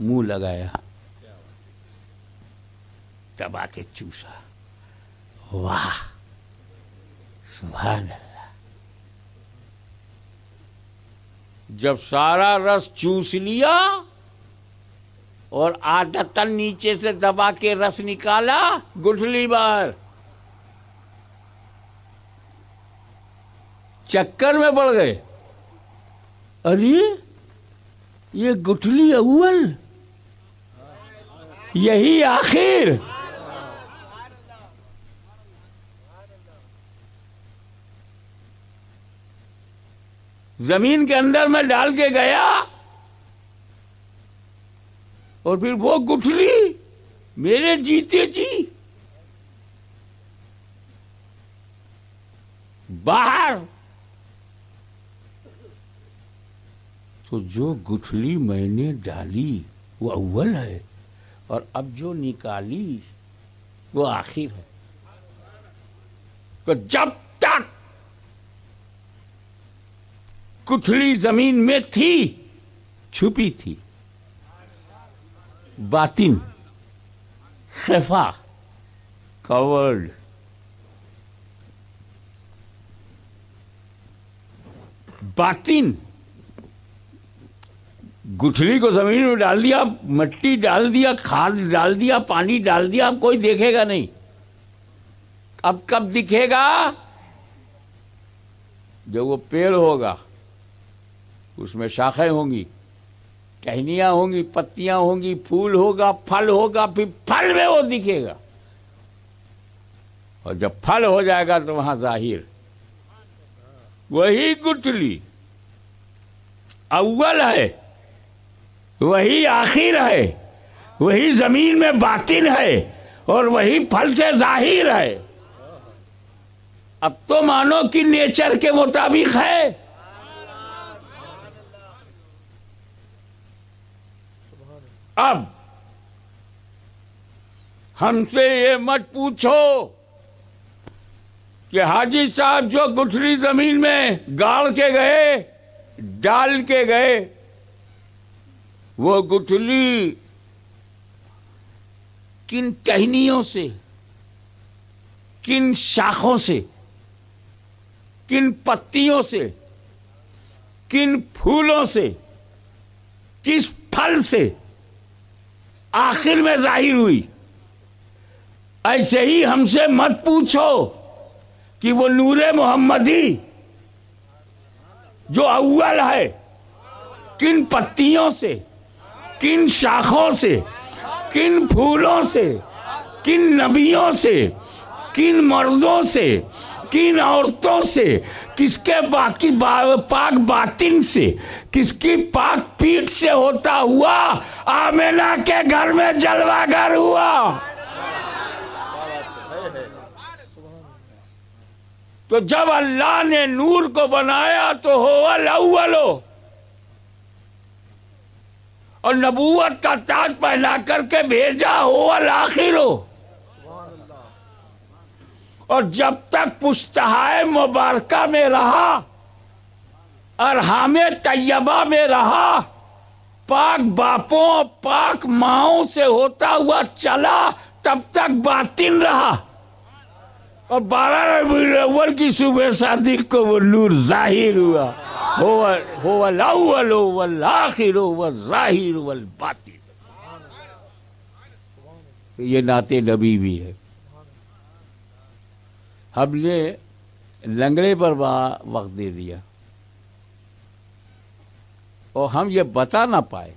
منہ لگایا دبا کے چوسا. واہ سبحان اللہ. جب سارا رس چوس لیا اور عادتاً نیچے سے دبا کے رس نکالا, گٹھلی باہر. چکر میں پڑ گئے, ارے یہ گٹھلی اول یہی آخر. زمین کے اندر میں ڈال کے گیا اور پھر وہ گٹھلی میرے جیتے جی باہر. تو جو گٹھلی میں نے ڈالی وہ اول ہے اور اب جو نکالی وہ آخر ہے. تو جب تک گٹھلی زمین میں تھی چھپی تھی, باطن خفا کورڈ. باطن گٹھلی کو زمین میں ڈال دیا, مٹی ڈال دیا, کھاد ڈال دیا, پانی ڈال دیا, اب کوئی دیکھے گا نہیں. اب کب دکھے گا؟ جب وہ پیڑ ہوگا, اس میں شاخیں ہوں گی, ٹہنیاں ہوں گی, پتیاں ہوں گی, پھول ہوگا, پھل ہوگا, پھر پھل میں وہ دکھے گا. اور جب پھل ہو جائے گا تو وہاں ظاہر. وہی گٹھلی اول ہے, وہی آخر ہے, وہی زمین میں باطن ہے اور وہی پھل سے ظاہر ہے. اب تو مانو کہ نیچر کے مطابق ہے. اب ہم سے یہ مت پوچھو کہ حاجی صاحب جو گٹھلی زمین میں گاڑ کے گئے, ڈال کے گئے, وہ گٹھلی کن ٹہنیوں سے, کن شاخوں سے, کن پتیوں سے, کن پھولوں سے, کس پھل سے آخر میں ظاہر ہوئی. ایسے ہی ہم سے مت پوچھو کہ وہ نور محمدی جو اول ہے کن پتیوں سے, کن شاخوں سے, کن پھولوں سے, کن نبیوں سے, کن مردوں سے, کن عورتوں سے, کس کے باقی پاک باطن سے, کس کی پاک پیٹھ سے ہوتا ہوا آمینہ کے گھر میں جلوہ گر ہوا. تو جب اللہ نے نور کو بنایا تو هو الاول, اور نبوت کا تاج پہنا کر کے بھیجا هو الآخر. اور جب تک پشتہائے مبارکہ میں رہا, ارحام طیبہ میں رہا, پاک باپوں پاک ماؤں سے ہوتا ہوا چلا, تب تک باطن رہا. اور 12 ربیع الاول کی صبح صادق کو وہ نور ظاہر ہوا. هو الاول والآخر والظاہر والباطن. یہ نعت نبی بھی ہے. ہم نے لنگڑے پر وقت دے دیا اور ہم یہ بتا نہ پائے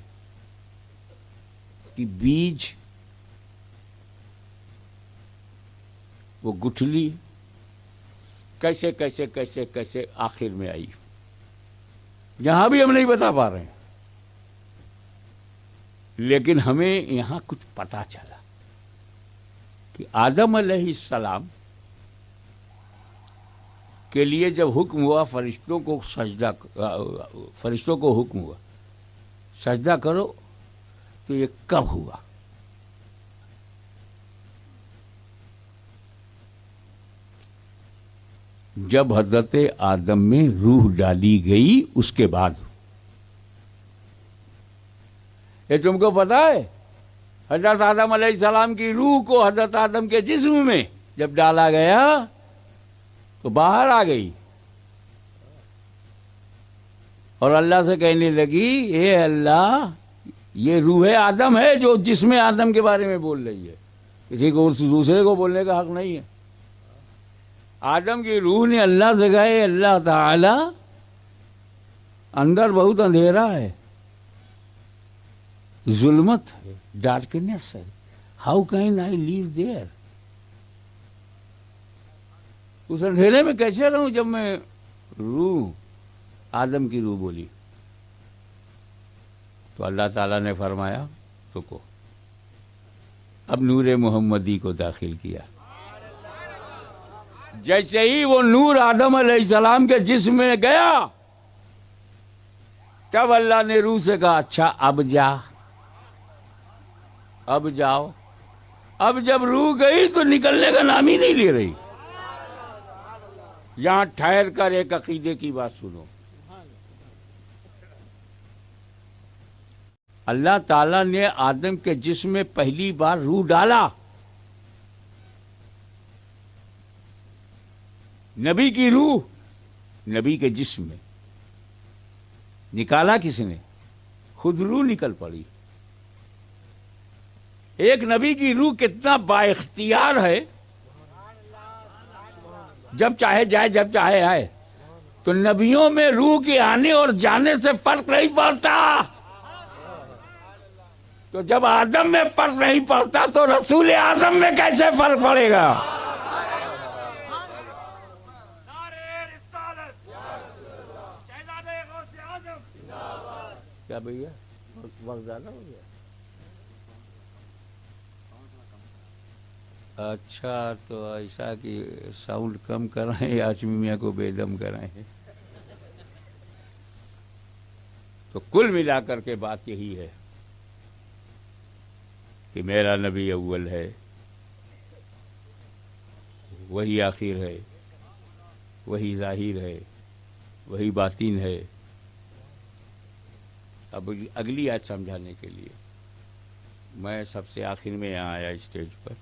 کہ بیج وہ گٹھلی کیسے کیسے کیسے کیسے آخر میں آئی. یہاں بھی ہم نہیں بتا پا رہے ہیں, لیکن ہمیں یہاں کچھ پتا چلا کہ آدم علیہ السلام کے لیے جب حکم ہوا فرشتوں کو حکم ہوا سجدہ کرو, تو یہ کب ہوا؟ جب حضرت آدم میں روح ڈالی گئی اس کے بعد. یہ تم کو پتا ہے؟ حضرت آدم علیہ السلام کی روح کو حضرت آدم کے جسم میں جب ڈالا گیا تو باہر آ گئی اور اللہ سے کہنے لگی اے اللہ یہ روح آدم ہے جو جسم آدم کے بارے میں بول رہی ہے، کسی کو دوسرے کو بولنے کا حق نہیں ہے۔ آدم کی روح نے اللہ سے کہا اے اللہ تعالی اندر بہت اندھیرا ہے، ظلمت ہے، ڈارکنیس ہے، how can I live there, اس اندھیرے میں کیسے رہوں جب میں روح آدم کی روح بولی۔ تو اللہ تعالیٰ نے فرمایا رکو، اب نور محمدی کو داخل کیا۔ جیسے ہی وہ نور آدم علیہ السلام کے جسم میں گیا تب اللہ نے روح سے کہا اچھا اب جا، اب جاؤ۔ اب جب روح گئی تو نکلنے کا نام ہی نہیں لے رہی۔ یہاں ٹھہر کر ایک عقیدے کی بات سنو، اللہ تعالیٰ نے آدم کے جسم میں پہلی بار روح ڈالا، نبی کی روح نبی کے جسم میں نکالا کس نے؟ خود روح نکل پڑی۔ ایک نبی کی روح کتنا با اختیار ہے، جب چاہے جائے جب چاہے آئے۔ تو نبیوں میں روح کے آنے اور جانے سے فرق نہیں پڑتا، تو جب آدم میں فرق نہیں پڑتا تو رسول اعظم میں کیسے فرق پڑے گا؟ کیا بھیا وقت زیادہ ہو گیا؟ اچھا تو ایسا کہ ساؤنڈ کم کرائیں، آشمی میاں کو بے دم کرائیں۔ تو کل ملا کر کے بات یہی ہے کہ میرا نبی اول ہے، وہی آخر ہے، وہی ظاہر ہے، وہی باطن ہے۔ اب اگلی آیت سمجھانے کے لیے میں سب سے آخر میں یہاں آیا اسٹیج پر۔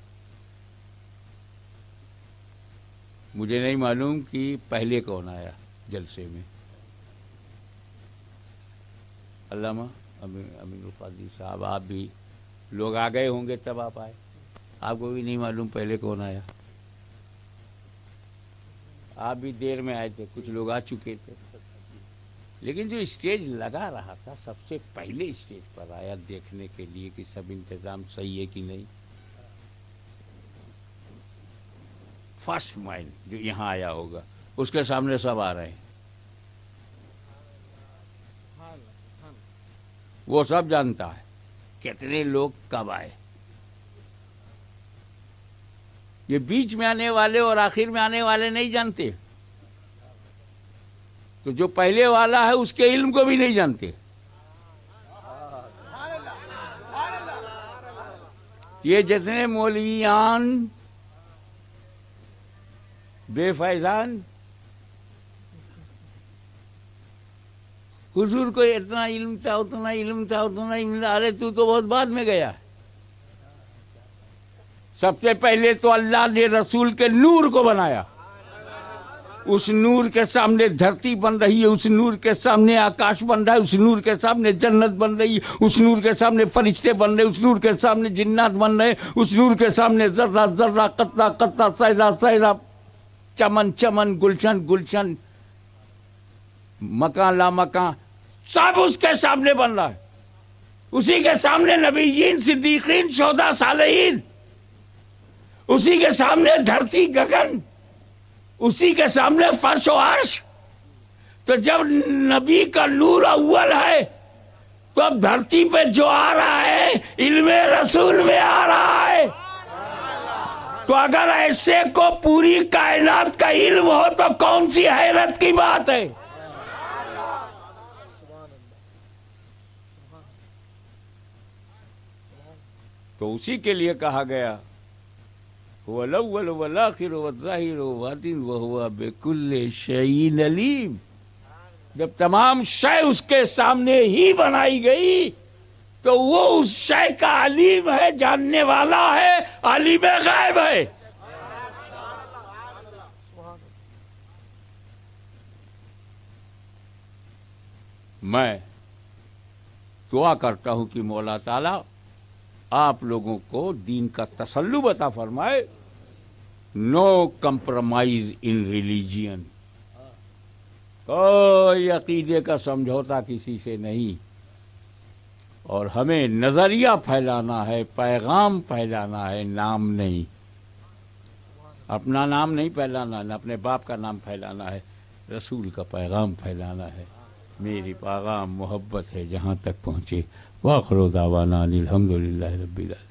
مجھے نہیں معلوم کہ پہلے کون آیا جلسے میں، علامہ امین القادری صاحب، آپ بھی لوگ آ گئے ہوں گے تب آپ آئے، آپ کو بھی نہیں معلوم پہلے کون آیا؟ آپ بھی دیر میں آئے تھے، کچھ لوگ آ چکے تھے، لیکن جو اسٹیج لگا رہا تھا سب سے پہلے اسٹیج پر آیا دیکھنے کے لیے کہ سب انتظام صحیح ہے کہ نہیں۔ فرسٹ مائنڈ جو یہاں آیا ہوگا اس کے سامنے سب آ رہے ہیں، وہ سب جانتا ہے کتنے لوگ کب آئے۔ یہ بیچ میں آنے والے اور آخر میں آنے والے نہیں جانتے، تو جو پہلے والا ہے اس کے علم کو بھی نہیں جانتے۔ یہ جتنے مولویان بے فیضان حضور کو اتنا علم تھا، اتنا علم تھا، اتنا علم تھا، ارے تو بہت بعد میں گیا۔ سب سے پہلے تو اللہ نے رسول کے نور کو بنایا، اس نور کے سامنے دھرتی بن رہی ہے، اس نور کے سامنے آکاش بن رہا ہے، اس نور کے سامنے جنت بن رہی ہے، اس نور کے سامنے فرشتے بن رہے، اس نور کے سامنے جنات بن رہے، اس نور کے سامنے ذرہ ذرہ قطرہ قطرہ صحرا صحرا چمن چمن گلشن گلشن مکان لا مکان سب اس کے سامنے بن رہا ہے۔ اسی کے سامنے نبیین صدیقین شہداء صالحین، اسی کے سامنے دھرتی گگن، اسی کے سامنے فرش و عرش۔ تو جب نبی کا نور اول ہے تو اب دھرتی پہ جو آ رہا ہے علم رسول میں آ رہا ہے۔ تو اگر ایسے کو پوری کائنات کا علم ہو تو کون سی حیرت کی بات ہے؟ تو اسی کے لیے کہا گیا هو الاول والآخر والظاہر والباطن وهو بكل شيء علیم۔ جب تمام شے اس کے سامنے ہی بنائی گئی تو وہ اس شے کا علیم ہے، جاننے والا ہے، عالم غیب ہے. میں دعا کرتا ہوں کہ مولا تعالیٰ آپ لوگوں کو دین کا تسلب عطا فرمائے. نو کمپرومائز ان ریلیجین، کوئی عقیدے کا سمجھوتا کسی سے نہیں. اور ہمیں نظریہ پھیلانا ہے، پیغام پھیلانا ہے، نام نہیں. اپنا نام نہیں پھیلانا، نہ اپنے باپ کا نام پھیلانا ہے، رسول کا پیغام پھیلانا ہے. میری پیغام محبت ہے جہاں تک پہنچے. وآخر دعوانا الحمدللہ رب العالمین.